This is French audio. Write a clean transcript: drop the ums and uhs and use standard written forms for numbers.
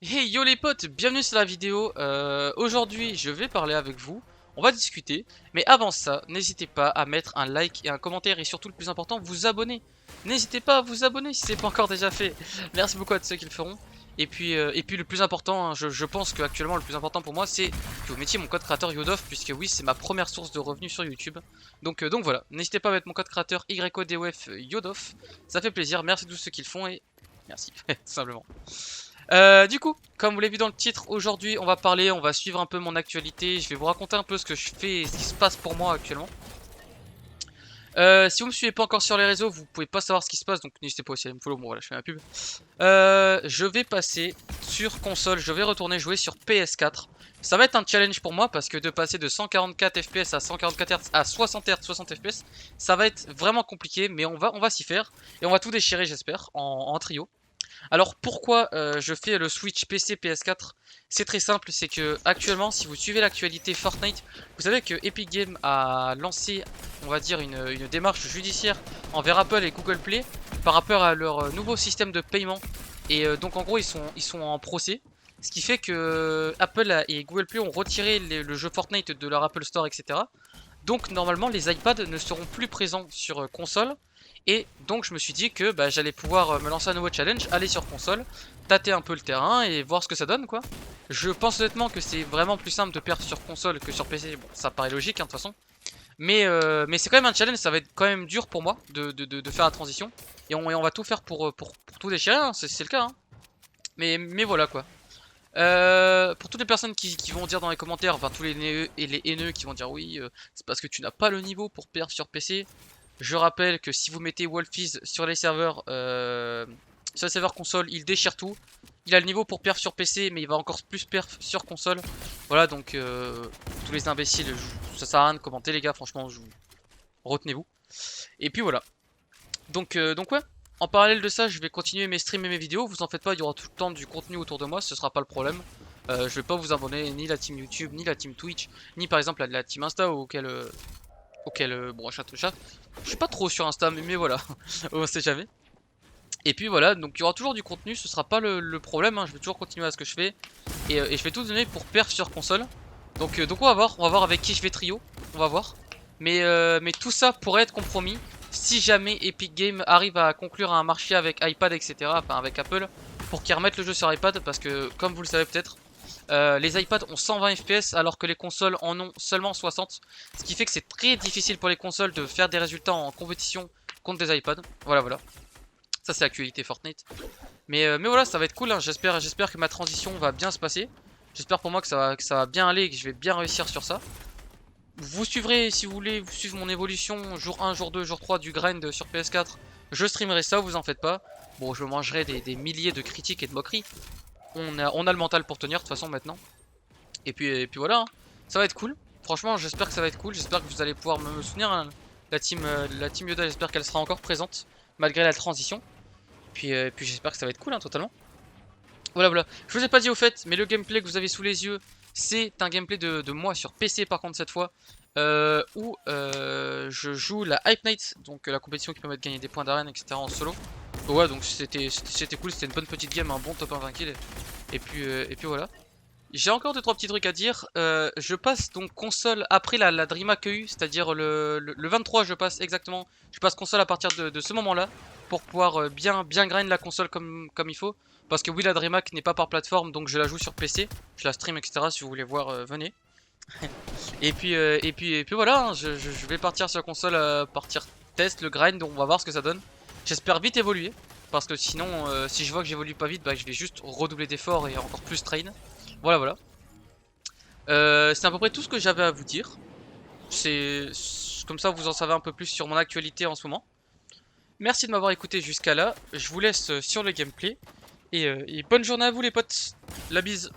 Hey yo les potes, bienvenue sur la vidéo. Aujourd'hui je vais parler avec vous, on va discuter. Mais avant ça, n'hésitez pas à mettre un like et un commentaire et surtout le plus important, vous abonner. N'hésitez pas à vous abonner si c'est pas encore déjà fait. Merci beaucoup à tous ceux qui le feront. Et puis le plus important, hein, je pense que actuellement le plus important pour moi c'est que vous mettiez mon code créateur Yodof, puisque oui c'est ma première source de revenus sur YouTube. Donc voilà, n'hésitez pas à mettre mon code créateur YODOF Yodof, ça fait plaisir, merci à tous ceux qui le font et merci, tout simplement. Du coup, comme vous l'avez vu dans le titre, aujourd'hui on va suivre un peu mon actualité, je vais vous raconter un peu ce que je fais et ce qui se passe pour moi actuellement. Si vous me suivez pas encore sur les réseaux, vous pouvez pas savoir ce qui se passe, donc n'hésitez pas aussi à me follow, bon voilà, je fais ma pub. Je vais passer sur console, je vais retourner jouer sur PS4. Ça va être un challenge pour moi parce que de passer de 144 FPS à 144 Hz à 60 Hz, 60 FPS, ça va être vraiment compliqué, mais on va s'y faire. Et on va tout déchirer j'espère, en trio. Alors pourquoi je fais le switch PC PS4? C'est très simple, c'est que actuellement si vous suivez l'actualité Fortnite, vous savez que Epic Games a lancé, on va dire, une démarche judiciaire envers Apple et Google Play par rapport à leur nouveau système de paiement. Et donc en gros ils sont en procès. Ce qui fait que Apple et Google Play ont retiré le jeu Fortnite de leur Apple Store, etc. Donc normalement les iPads ne seront plus présents sur console. Et donc je me suis dit que bah, j'allais pouvoir me lancer un nouveau challenge, aller sur console, tâter un peu le terrain et voir ce que ça donne quoi. Je pense honnêtement que c'est vraiment plus simple de perdre sur console que sur PC, bon ça paraît logique hein, de toute façon. Mais c'est quand même un challenge, ça va être quand même dur pour moi de faire la transition. Et on va tout faire pour tout déchirer, hein, c'est le cas. Hein. Mais voilà quoi. Pour toutes les personnes qui vont dire dans les commentaires, enfin tous les haineux qui vont dire oui, c'est parce que tu n'as pas le niveau pour perf sur PC. Je rappelle que si vous mettez Wolfies sur les serveurs console, il déchire tout. Il a le niveau pour perf sur PC, mais il va encore plus perf sur console. Voilà, donc tous les imbéciles, ça sert à rien de commenter les gars, franchement, retenez-vous. Et puis voilà. Donc ouais, en parallèle de ça, je vais continuer mes streams et mes vidéos. Vous en faites pas, il y aura tout le temps du contenu autour de moi, ce sera pas le problème. Je vais pas vous abonner ni la team YouTube, ni la team Twitch, ni par exemple la team Insta bon, je suis pas trop sur Insta, mais voilà, on sait jamais. Et puis voilà, donc il y aura toujours du contenu, ce sera pas le problème, hein. Je vais toujours continuer à ce que je fais. Et je vais tout donner pour perf sur console. Donc on va voir avec qui je vais trio, on va voir. Mais tout ça pourrait être compromis si jamais Epic Games arrive à conclure un marché avec iPad, etc. Enfin avec Apple, pour qu'ils remettent le jeu sur iPad, parce que comme vous le savez peut-être, les iPads ont 120 FPS alors que les consoles en ont seulement 60. Ce qui fait que c'est très difficile pour les consoles de faire des résultats en compétition contre des iPads. Voilà. Ça c'est l'actualité Fortnite. Mais voilà, ça va être cool, hein. J'espère que ma transition va bien se passer. J'espère pour moi que ça va bien aller et que je vais bien réussir sur ça. Vous suivrez, si vous voulez, vous suivre mon évolution jour 1, jour 2, jour 3 du grind sur PS4. Je streamerai ça, vous en faites pas. Bon, je mangerai des milliers de critiques et de moqueries. On a le mental pour tenir de toute façon maintenant. Et puis voilà, hein. Ça va être cool. Franchement, j'espère que ça va être cool. J'espère que vous allez pouvoir me soutenir, hein. La team Yoda, j'espère qu'elle sera encore présente malgré la transition. Puis j'espère que ça va être cool, hein, totalement. Voilà. Je vous ai pas dit au fait, mais le gameplay que vous avez sous les yeux, c'est un gameplay de moi sur PC par contre cette fois. Où je joue la Hype Night, donc la compétition qui permet de gagner des points d'arène, etc. en solo. Ouais, donc c'était cool, c'était une bonne petite game, un bon top 1 20 kills. Et puis voilà. J'ai encore 2-3 petits trucs à dire. Je passe donc console après la Dream que eu, c'est-à-dire le 23 je passe exactement. Je passe console à partir de ce moment-là pour pouvoir bien grind la console comme il faut. Parce que oui, la DreamHack n'est pas par plateforme, donc je la joue sur PC, je la stream, etc. Si vous voulez voir, venez. Et puis voilà, hein, je vais partir sur console, partir test le grind, donc on va voir ce que ça donne. J'espère vite évoluer, parce que sinon, si je vois que j'évolue pas vite, bah, je vais juste redoubler d'efforts et encore plus train. Voilà. C'est à peu près tout ce que j'avais à vous dire. C'est comme ça, vous en savez un peu plus sur mon actualité en ce moment. Merci de m'avoir écouté jusqu'à là. Je vous laisse sur le gameplay. Et bonne journée à vous les potes. La bise.